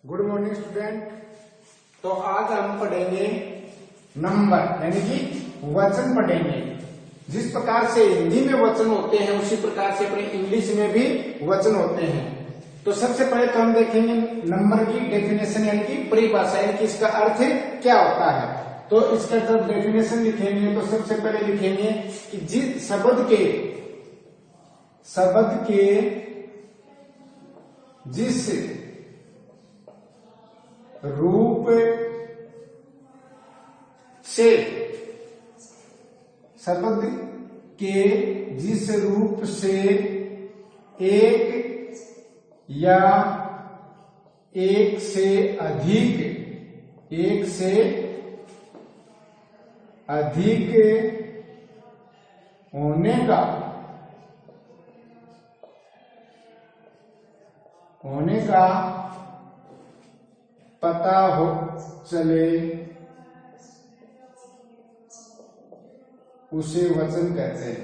Good morning student. तो आज हम पढ़ेंगे नंबर यानी कि वचन पढ़ेंगे। जिस प्रकार से हिंदी में वचन होते हैं उसी प्रकार से अपने इंग्लिश में भी वचन होते हैं। तो सबसे पहले तो हम देखेंगे नंबर की डेफिनेशन यानी कि परिभाषा यानी कि इसका अर्थ क्या होता है। तो इसका जब डेफिनेशन लिखेंगे तो सबसे पहले लिखेंगे कि जिस शब्द के जिस रूप से शब्द के जिस रूप से एक या एक से अधिक होने का पता हो चले उसे वचन कहते हैं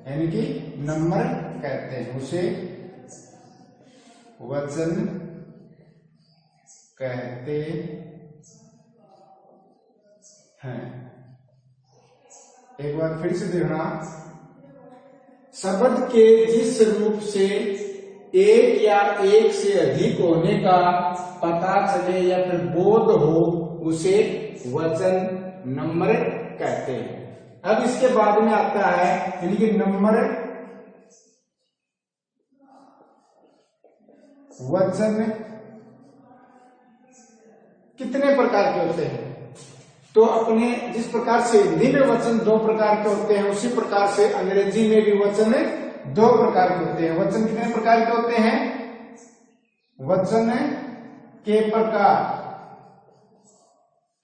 यानी कि नंबर कहते हैं, उसे वचन कहते हैं। एक बार फिर से देखना, शब्द के जिस रूप से एक या एक से अधिक होने का पता चले या फिर बोध हो उसे वचन नंबर कहते हैं। अब इसके बाद में आता है यानी कि नंबर वचन कितने प्रकार के होते हैं। तो अपने जिस प्रकार से हिंदी में वचन दो प्रकार के होते हैं उसी प्रकार से अंग्रेजी में भी वचन दो प्रकार के होते हैं। वचन कितने प्रकार के होते हैं? वचन के प्रकार।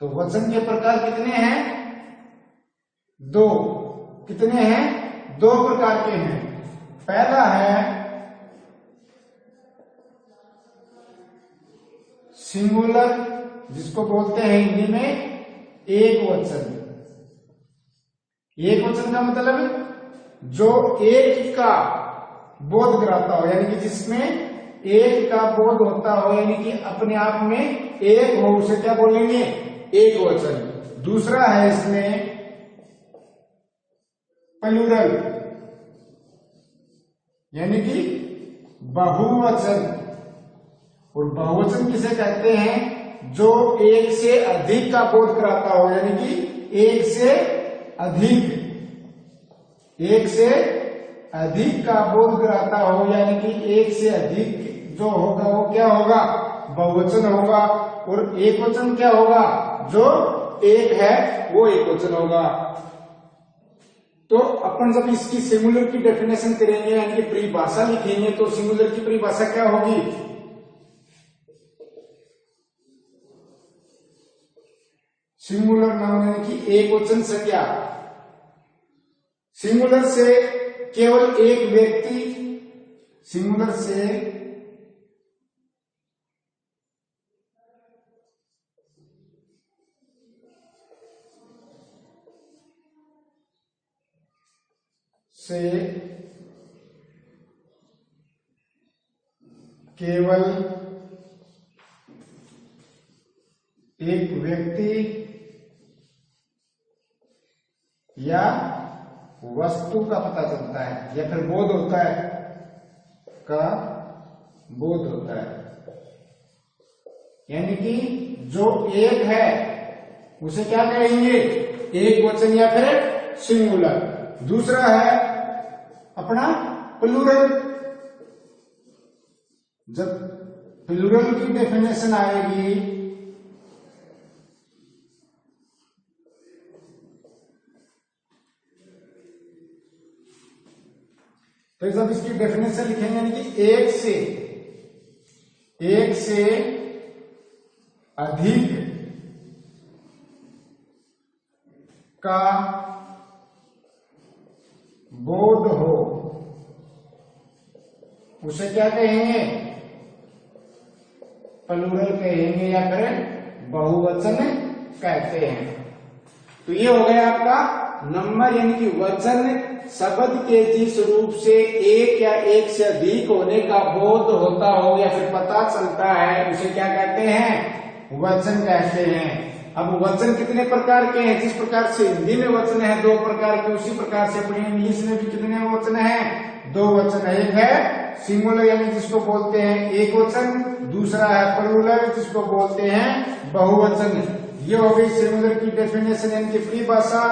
तो वचन के प्रकार कितने हैं? दो। कितने हैं? दो प्रकार के हैं। पहला है सिंगुलर, जिसको बोलते हैं हिंदी में एक वचन। एक वचन का मतलब जो एक का बोध कराता हो यानी कि जिसमें एक का बोध होता हो यानी कि अपने आप में एक हो उसे क्या बोलेंगे? एक वचन। दूसरा है इसमें प्लूरल यानी कि बहुवचन। और बहुवचन किसे कहते हैं? जो एक से अधिक का बोध कराता हो यानी कि एक से अधिक का बोध कराता हो यानी कि एक से अधिक जो होगा वो क्या होगा? बहुवचन होगा। और एक वचन क्या होगा? जो एक है वो एक वचन होगा। तो अपन जब इसकी सिंगुलर की डेफिनेशन करेंगे यानी कि परिभाषा लिखेंगे तो सिंगुलर की परिभाषा क्या होगी? सिंगुलर नाउन यानी कि एक वचन संज्ञा। सिंगुलर से केवल एक व्यक्ति, सिंगुलर से केवल एक व्यक्ति या वस्तु का पता चलता है या फिर बोध होता है यानी कि जो एक है उसे क्या कहेंगे? एक वचन या फिर सिंगुलर। दूसरा है अपना प्लूरल। जब प्लूरल की डेफिनेशन आएगी तो जब इसकी डेफिनेशन लिखेंगे यानी कि एक से अधिक का बोध हो उसे क्या कहेंगे? प्लूरल कहेंगे या फिर बहुवचन कहते हैं। तो ये हो गया आपका नंबर यानी कि वचन शब्द के जिस रूप से एक या एक से अधिक होने का बोध होता हो या फिर पता चलता है उसे क्या कहते हैं, वचन कहते हैं। अब वचन कितने प्रकार के हैं, जिस प्रकार से हिंदी में वचन है 2 प्रकार के, उसी प्रकार से अपने इंग्लिश में भी कितने वचन हैं, 2 वचन है। एक है सिंगुलर यानी जिसको बोलते हैं एक वचन, दूसरा है प्लूरल जिसको बोलते हैं बहुवचन। ये हो गई सिंगुलर की डेफिनेशन यानी कि परिभाषा।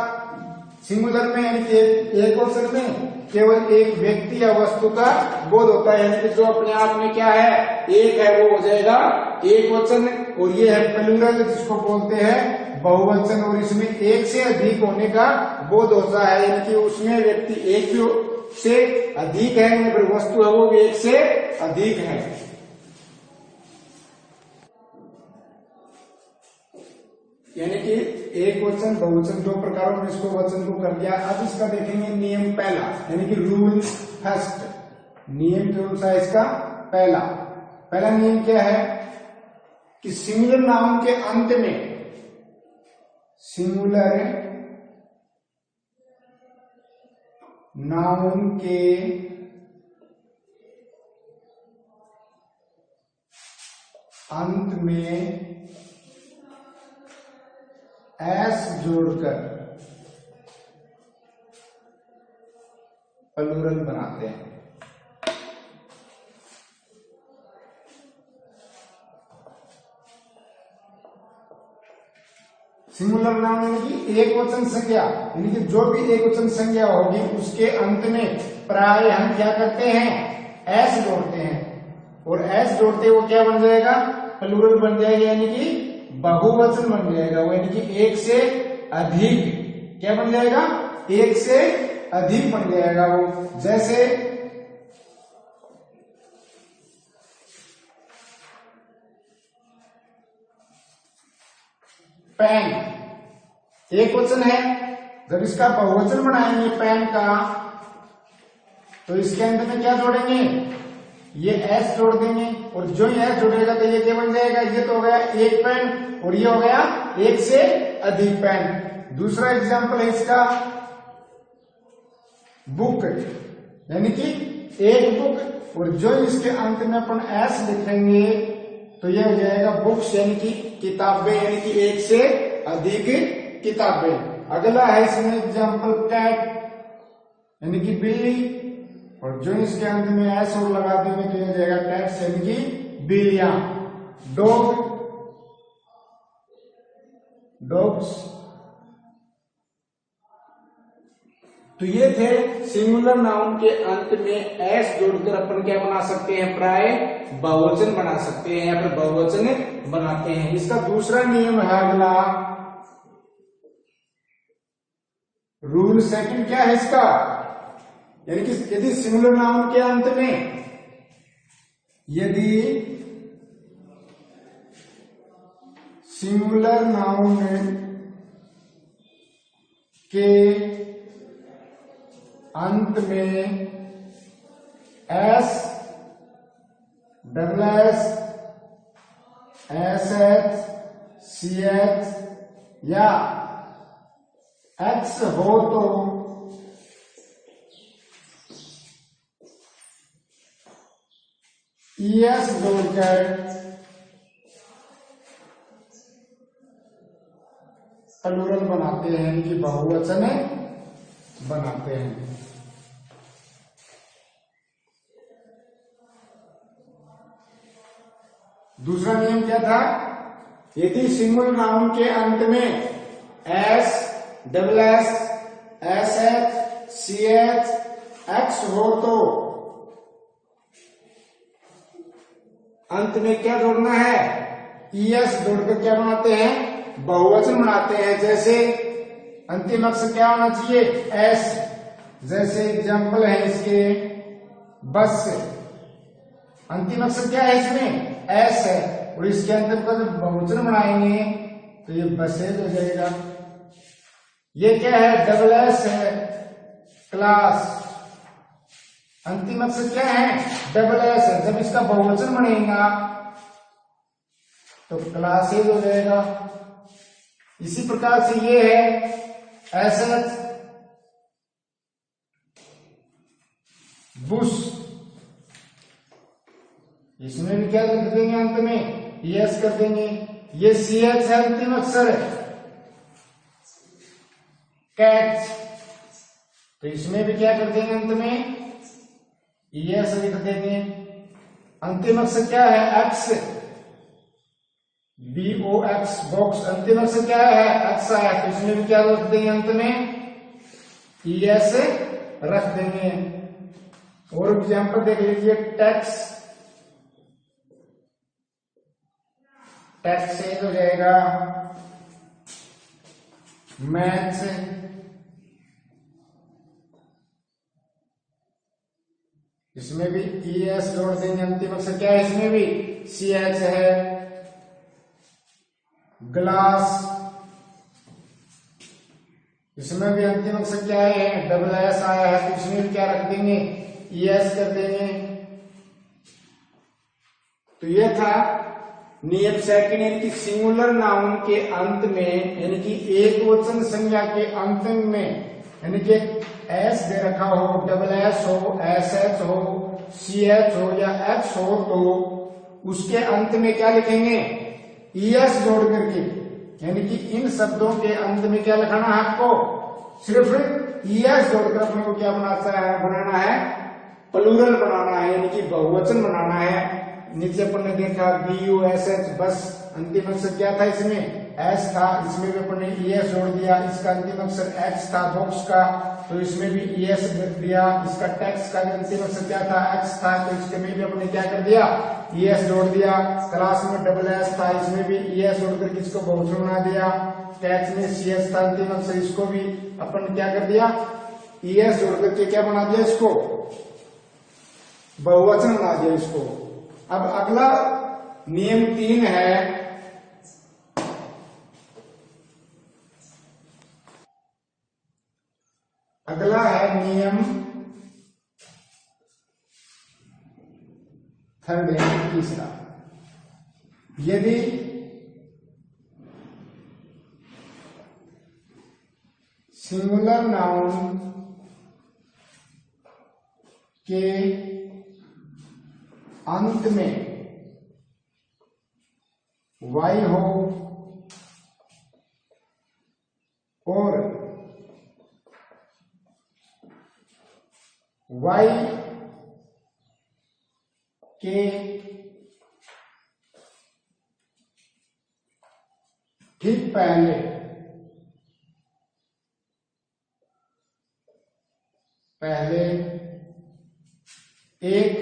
सिंगुलर में यानी कि एक वचन में केवल एक व्यक्ति या वस्तु का बोध होता है, यानी कि जो अपने आप में क्या है, एक है, वो हो जाएगा एक वचन। और ये है प्लूरल जिसको बोलते हैं बहुवचन, और इसमें एक से अधिक होने का बोध होता है, यानी कि उसमें व्यक्ति एक से अधिक है या फिर वस्तु है वो भी एक से अधिक है। यानी कि एक वचन बहुवचन 2 प्रकारों में इसको वचन को कर दिया। अब इसका देखेंगे नियम पहला, यानी कि रूल फर्स्ट। नियम कौन सा है इसका, पहला नियम क्या है कि सिंगुलर नाउन के अंत में, सिंगुलर नाउन के अंत में एस जोड़कर प्लूरल बनाते हैं। सिंगुलर नाउन यानी कि एक वचन संज्ञा, यानी कि जो भी एक वचन संज्ञा होगी उसके अंत में प्राय हम क्या करते हैं, एस जोड़ते हैं। और एस जोड़ते वो क्या बन जाएगा, प्लूरल बन जाएगा, यानी कि बहुवचन बन जाएगा वो, यानी कि एक से अधिक क्या बन जाएगा, एक से अधिक बन जाएगा वो। जैसे पेन एक वचन है, जब इसका बहुवचन बनाएंगे पेन का तो इसके अंत में क्या जोड़ेंगे, ये एस जोड़ देंगे। और जो ये एस जोड़ेगा तो ये क्या बन जाएगा, ये तो हो गया एक पेन और ये हो गया एक से अधिक पेन। दूसरा एग्जांपल है इसका बुक, यानी कि एक बुक, और जो इसके अंत में अपन एस लिखेंगे तो ये हो जाएगा बुक्स, यानी कि किताबें, यानी कि एक से अधिक किताबें। अगला है इसमें एग्जांपल कैट, यानी कि बिल्ली, और जो इसके अंत में एस और लगा देंगे तो ये हो जाएगा कैट्स, यानी कि बिल्लियां। Dog, dogs. तो ये थे सिंगुलर नाउन के अंत में एस जोड़कर अपन क्या बना सकते हैं, प्राय बहुवचन बना सकते हैं या फिर बहुवचन बनाते हैं। इसका दूसरा नियम है अगला, रूल सेकंड क्या है इसका, यानी कि यदि सिंगुलर नाउन के अंत में, यदि सिंगुलर नाउन के अंत में S, double S, S H, C H या एक्स हो तो ईएस जोड़कर प्लूरल बनाते हैं, यानी कि बहुवचन बनाते हैं। दूसरा नियम क्या था, यदि सिंगुलर नाउन के अंत में S, double S, S H, C H, X हो तो अंत में क्या जोड़ना है, ईएस जोड़कर क्या बनाते हैं, बहुवचन बनाते हैं। जैसे अंतिम अक्षर क्या होना चाहिए, एस। जैसे एग्जांपल है इसके बस, अंतिम अक्षर क्या है इसमें, एस है, और इसके अंदर का जब बहुवचन बनाएंगे तो ये बसेज हो जाएगा। ये क्या है, डबल एस है, क्लास। अंतिम अक्षर क्या है, डबल एस है, जब इसका बहुवचन बनेगा तो क्लासेज हो जाएगा। इसी प्रकार से ये है एस एच, बुश। इसमें भी क्या लिख देंगे अंत में, यस कर देंगे। ये CH है, अंतिम अक्षर है, कैच। तो इसमें भी क्या कर देंगे, अंत में यस लिख देंगे। अंतिम अक्षर क्या है, एक्स, BOX, बॉक्स। अंतिम अक्षर क्या है, एक्स है। तो इसमें भी क्या रख देंगे, अंत में यस रख देंगे। और एग्जाम्पल देख लीजिए, टैक्स, टैक्स चेंज हो जाएगा, मैथ्स, इसमें भी ES जोड़ देंगे। अंतिम अक्षर क्या है, इसमें भी CH है, ग्लास, इसमें भी अंतिम अक्षर क्या है, SS आया है। तो इसमें भी क्या रख देंगे, ES कर देंगे। तो यह था नियम सेकंड, यानी कि सिंगुलर नाउन के अंत में, यानी कि एक वचन संज्ञा के अंत में, यानी कि S दे रखा हो, SS हो, SH हो, CH हो या X हो, तो उसके अंत में क्या लिखेंगे, ES जोड़ करके। यानी कि इन शब्दों के अंत में क्या लिखाना है आपको, सिर्फ ES जोड़कर अपने को क्या बनाना है, प्लूरल बनाना है, यानी कि बहुवचन बनाना है। नीचे अपन ने देखा BUSH, बस अंतिम अक्षर क्या था, इसमें S था, इसमें भी अपन ने ES जोड़ दिया। इसका अंतिम अक्षर X था, बॉक्स का, तो इसमें भी ES दिया। इसका टैक्स का अंतिम अक्षर क्या था, X था, तो इसके में भी अपने क्या कर दिया, ES जोड़ दिया। क्लास में SS था, इसमें भी ES जोड़ कर किसको बहुवचन बना दिया। टैक्स में CH था अंतिम अक्षर, इसको भी अपन क्या कर दिया, ES जोड़ करके क्या बना दिया, इसको बहुवचन बना दिया इसको। अब अगला नियम 3 है, अगला है नियम थर्ड है, तीसरा। यदि सिंगुलर नाउन के अंत में Y हो और Y के ठीक पहले एक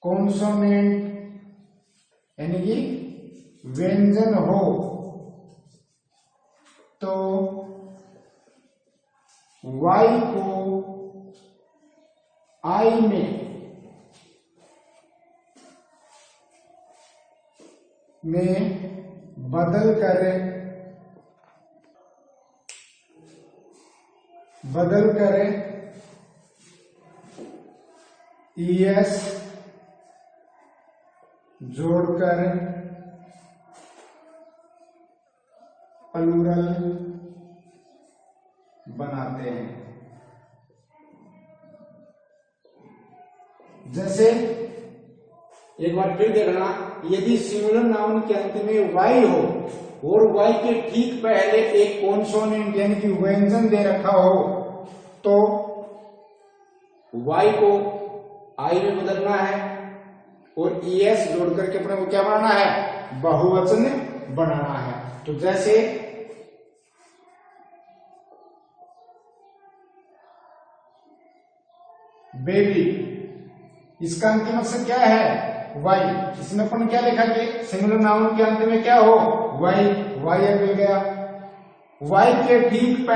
कॉन्सोनेंट यानी कि व्यंजन हो, तो Y को I में बदल कर ES जोड़कर प्लूरल बनाते हैं। जैसे एक बार फिर देखना, यदि सिंगुलर नाउन के अंत में Y हो और Y के ठीक पहले एक कॉन्सोनेंट यानी कि व्यंजन दे रखा हो, तो Y को I में बदलना है और ES जोड़ करके अपने को क्या बनाना है, बहुवचन बनाना है। तो जैसे बेबी, इसका अंतिम अक्षर क्या है, Y। इसमें अपन क्या लिखा कि सिंगुलर नाउन के अंत में क्या हो, Y। Y मिल गया। Y के ठीक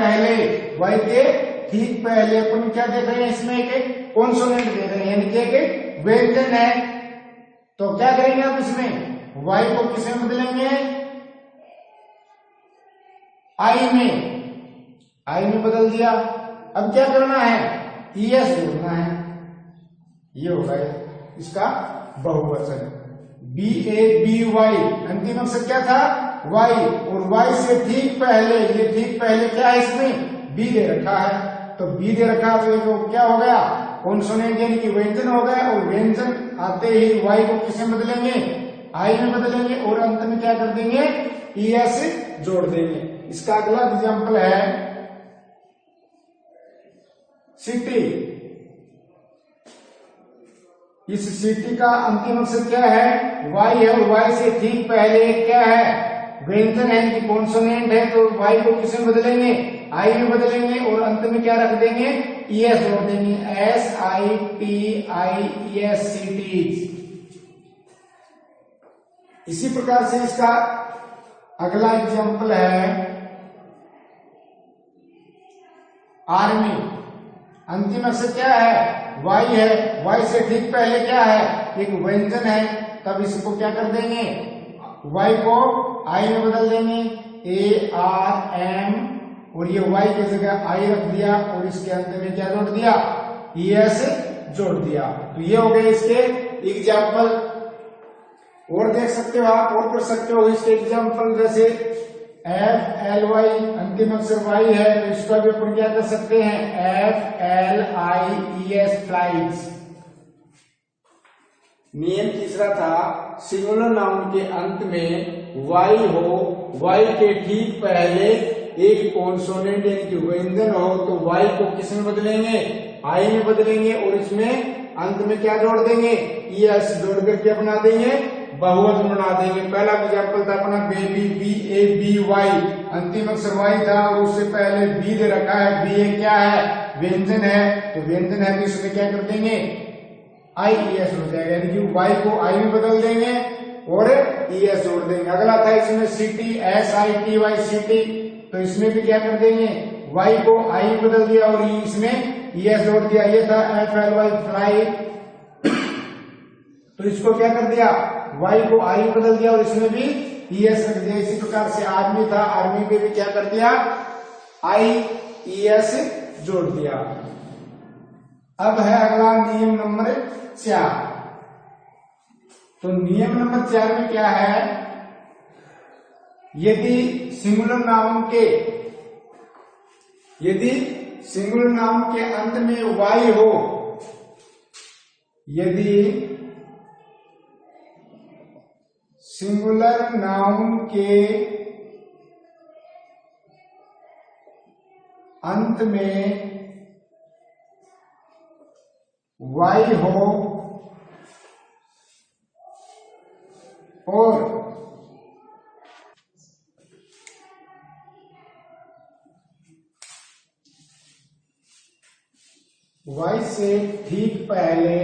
पहले अपन क्या देख रहे हैं, इसमें एक कॉन्सोनेंट दे रहे हैं, यानी कि एक व्यंजन है। तो क्या करेंगे आप, इसमें Y को किसमें बदलेंगे, I में बदल दिया। अब क्या करना है, ES जोड़ना है, ये होगा इसका बहुवचन। BABY, अंतिम अक्षर क्या था, Y, और Y से ठीक पहले, ये ठीक पहले क्या है, इसमें बी दे रखा है, तो बी दे रखा है तो ये तो क्या हो गया, कॉन्सोनेंट यानी कि व्यंजन हो गया, और व्यंजन आते ही वाई को किसमें बदलेंगे, आई में बदलेंगे, और अंत में क्या कर देंगे, ईएस जोड़ देंगे। इसका अगला एग्जाम्पल है सिटी। इस सिटी का अंतिम अक्षर क्या है, वाई है, और वाई से ठीक पहले क्या है, व्यंजन है कि कॉन्सोनेंट है, तो वाई को किसमें बदलेंगे, आई में बदलेंगे, और अंत में क्या रख देंगे, ईएस जोड़ देंगे, SITIES सिटीज। इसी प्रकार से इसका अगला एग्जाम्पल है आर्मी। अंतिम अक्षर क्या है, वाई है, वाई से ठीक पहले क्या है, एक व्यंजन है, तब इसको क्या कर देंगे, वाई को आई में बदल देंगे, ARM, और ये वाई की जगह आई रख दिया, और इसके अंत में क्या जोड़ दिया, ES जोड़ दिया। तो ये हो गए इसके एग्जाम्पल। और देख सकते हो आप, और पढ़ सकते हो इसके एग्जाम्पल, जैसे FLY, अंतिम अक्षर वाई है, तो इसका भी अपन क्या कर सकते हैं, FLIES फ्लाइट्स। नियम तीसरा था, सिंगुलर नाउन के अंत में वाई हो, वाई के ठीक पहले एक कॉन्सोनेंट यानी कि व्यंजन हो, तो वाई को किस में बदलेंगे, आई में बदलेंगे, और इसमें अंत में क्या जोड़ देंगे, ईएस जोड़ करके अपना देंगे, बहुवचन बना देंगे। पहला एग्जाम्पल था अपना बेबी, BABY, अंतिम अक्षर वाई था, और उससे पहले बी दे रखा है, बी क्या है, व्यंजन है, तो व्यंजन है तो इसमें क्या कर देंगे, IES हो जाएगा, यानी कि वाई को आई में बदल देंगे और ES जोड़ देंगे। अगला था इसमें सिटी, SITY सिटी, तो इसमें भी क्या कर देंगे, वाई को आई में बदल दिया और इसमें ES जोड़ दिया। ये था FLY फ्लाई, तो इसको क्या कर दिया, वाई को आई में बदल दिया और इसमें भी ES रख दिया। इसी प्रकार से आर्मी था, आर्मी पे भी क्या कर दिया, IES जोड़ दिया। अब है अगला नियम नंबर 4। तो नियम नंबर 4 में क्या है, यदि सिंगुलर नाउन के अंत में वाई हो, यदि सिंगुलर नाउन के अंत में वाई हो और वाई से ठीक पहले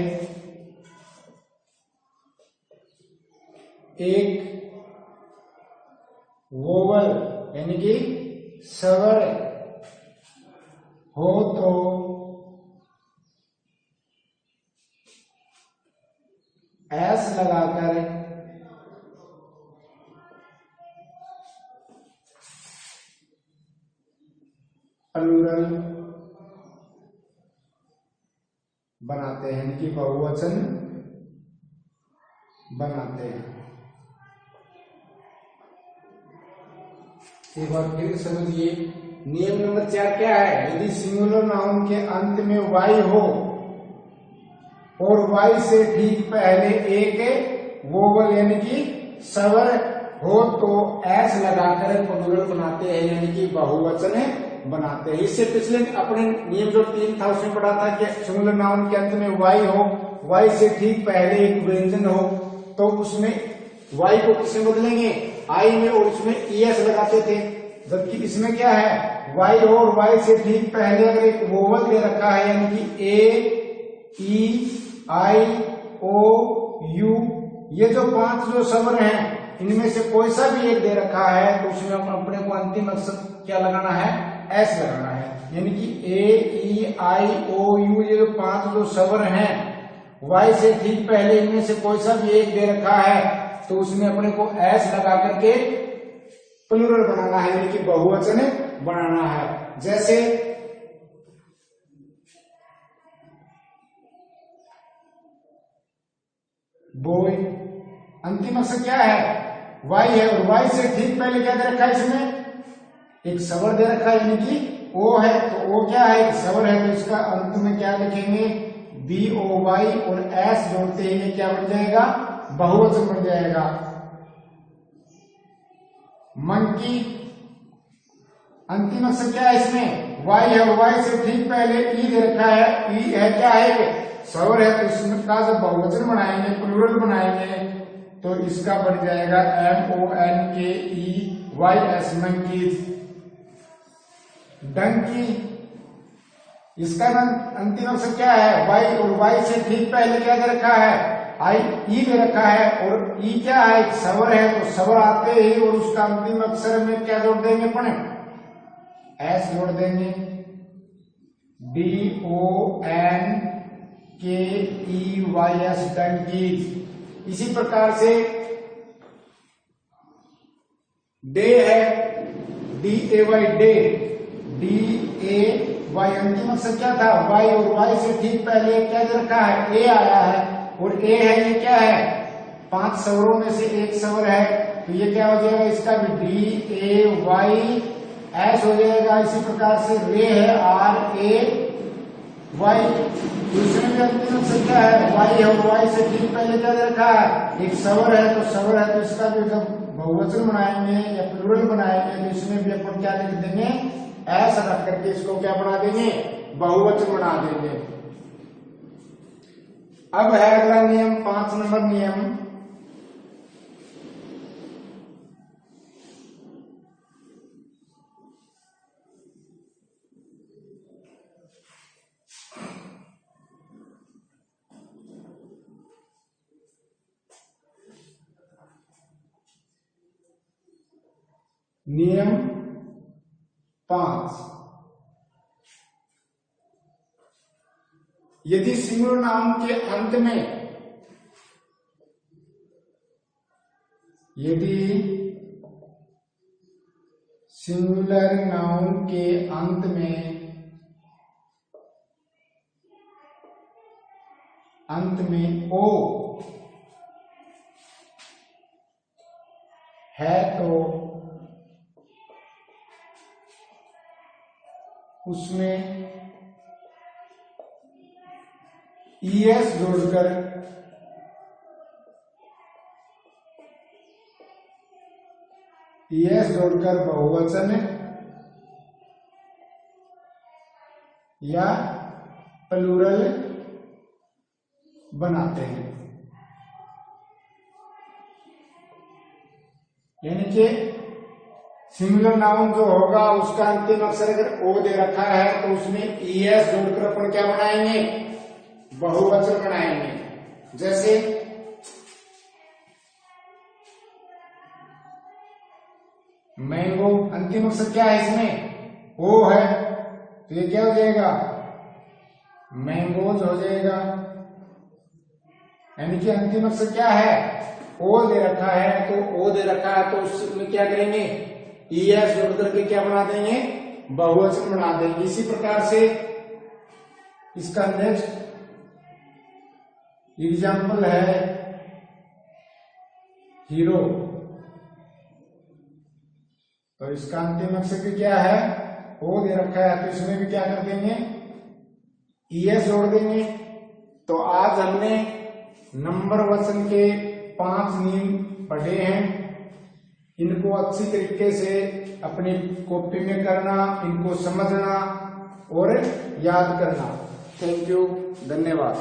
एक वोवल यानी कि स्वर हो, तो एस लगाकर प्लूरल बनाते हैं, यानी कि बहुवचन बनाते हैं। एक बार फिर समझिए, नियम नंबर 4 क्या है, यदि सिंगुलर नाउन के अंत में वाई हो और वाई से ठीक पहले एक वोवल यानी कि स्वर हो, तो एस लगाकर प्लूरल बनाते हैं, यानी कि बहुवचन बनाते हैं। इससे पिछले अपने नियम जो 3 था उसमें पढ़ा था कि सिंगुलर नाउन के अंत में वाई हो, वाई से ठीक पहले एक व्यंजन हो, तो उसमें वाई को किसमें बदलेंगे, आई में, और इसमें ES लगाते थे। जबकि इसमें क्या है, वाई हो और वाई से ठीक पहले अगर एक वोवल दे रखा है, यानी कि A, E, I, O, U, ये जो 5 जो स्वर हैं, इनमें से कोई सा भी एक दे रखा है, तो उसमें अपने को अंतिम अक्षर क्या लगाना है, S लगाना है। यानी कि A, E, I, O, U, ये जो 5 जो स्वर हैं, वाई से ठीक पहले इनमें से कोई सा भी एक दे रखा है, तो उसमें अपने को S लगा करके प्लूरल बनाना है, यानी कि बहुवचन बनाना है। जैसे बॉय, अंतिम अक्षर क्या है, वाई है, और वाई से ठीक पहले क्या दे रखा है, इसमें एक स्वर दे रखा है, यानी कि ओ है तो ओ क्या है, स्वर है, तो इसका अंत में क्या लिखेंगे, BOY, और S जोड़ते ही ये क्या बन जाएगा, बहुवचन बन जाएगा। मंकी, अंतिम अक्षर क्या है इसमें, Y है, Y से ठीक पहले ई दे रखा है, ई है क्या है, स्वर है, तो इसमें का जब बहुवचन बनाएंगे, प्लूरल बनाएंगे, तो इसका बन जाएगा MONKEYS, मंकीज। डंकी, इसका अंतिम अक्षर क्या है, Y, और Y से ठीक पहले क्या दे रखा है, ई दे रखा है, और ई क्या है, स्वर है, तो स्वर आते ही और उसका अंतिम अक्षर में क्या जोड़ देंगे अपन, S जोड़ देंगे, DONKEYS, डंकीज। इसी प्रकार से डे है, DAY, डे, DAY, अंतिम अक्षर क्या था, Y, और Y से ठीक पहले क्या दे रखा है, A आया है, और A है, ये क्या है, 5 स्वरों में से एक स्वर है, तो ये क्या हो जाएगा, इसका भी DAYS हो जाएगा। इसी प्रकार से रे है, RAY, दूसरे में अंतिम अक्षर क्या है, Y है, और Y से ठीक पहले क्या दे रखा है, एक स्वर है, तो स्वर है, तो इसका भी जब बहुवचन बनाएंगे या प्लूरल बनाएंगे तो इसमें भी अपन क्या लिख देंगे, ऐसा रख करके इसको क्या बना देंगे, बहुवचन बना देंगे। अब है अगला नियम, 5 नंबर नियम, नियम 5, यदि सिंगुलर नाउन के अंत में, यदि सिंगुलर नाउन के अंत में ओ है तो उसमें ES जोड़कर बहुवचन या प्लूरल बनाते हैं। यानी कि सिंगुलर नाउन जो होगा उसका अंतिम अक्षर अगर ओ दे रखा है तो उसमें ES जोड़कर अपन क्या बनाएंगे, बहुवचन बनाएंगे। जैसे मैंगो, अंतिम अक्षर क्या है इसमें, ओ है, तो ये क्या हो जाएगा, मैंगोज हो जाएगा। यानी कि अंतिम अक्षर क्या है, ओ दे रखा है, तो ओ दे रखा है तो उसमें क्या करेंगे, ES जोड़ करके क्या बना देंगे, बहुवचन बना देंगे। इसी प्रकार से इसका नेक्स्ट एग्जाम्पल है हीरो, तो इसका अंतिम अक्षर भी क्या है, ओ दे रखा है, तो इसमें भी क्या कर देंगे, ES जोड़ देंगे। तो आज हमने नंबर वचन के 5 नियम पढ़े हैं। इनको अच्छी तरीके से अपनी कॉपी में करना, इनको समझना और याद करना। थैंक यू, धन्यवाद।